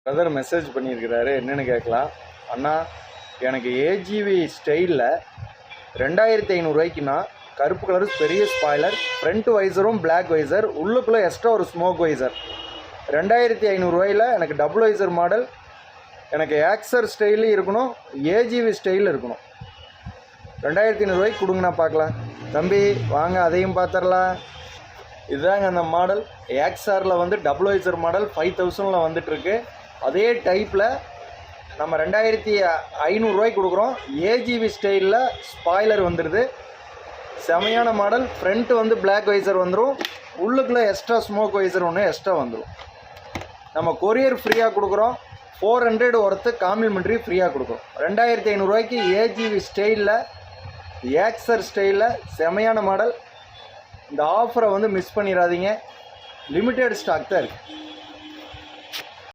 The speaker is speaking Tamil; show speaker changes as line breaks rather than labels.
பிரதர் மெசேஜ் பண்ணியிருக்கிறாரு, என்னென்னு கேட்கலாம். அண்ணா, எனக்கு ஏஜிவி ஸ்டைலில் 2500 கருப்பு கலர் பெரிய ஸ்பாய்லர், ஃப்ரண்ட் வைசரும் பிளாக் வைசர், உள்ளுக்குள்ளே எக்ஸ்ட்ரா ஒரு ஸ்மோக் வைசர். 2500 எனக்கு டபுள் வைசர் மாடல், எனக்கு ஆக்சர் ஸ்டைலு இருக்கணும், ஏஜிவி ஸ்டைலில் இருக்கணும். 2500 கொடுங்கண்ணா பார்க்கலாம். தம்பி வாங்க, அதையும் பார்த்துடலாம். இதுதாங்க அந்த மாடல். ஆக்ஸாரில் டபுள் வைசர் மாடல் 5000 வந்துட்டுருக்கு. அதே டைப்பில் நம்ம 2500 கொடுக்குறோம். ஏஜிவி ஸ்டைலில் ஸ்பாய்லர் வந்துடுது. செமையான மாடல். ஃப்ரண்ட்டு பிளாக் வைசர் வந்துடும், உள்ளுக்குள்ளே எக்ஸ்ட்ரா ஸ்மோக் வைசர் ஒன்று எக்ஸ்ட்ரா வந்துடும். நம்ம கொரியர் ஃப்ரீயாக கொடுக்குறோம். 400 ஒர்த்து காம்ப்ளிமெண்ட்ரி ஃப்ரீயாக கொடுக்குறோம். 2500 ஏஜிவி ஸ்டைலில் ஆக்சர் ஸ்டைலில் செமையான மாடல். இந்த ஆஃபரை மிஸ் பண்ணிடாதீங்க. லிமிட்டெட் ஸ்டாக் தான் இருக்குது.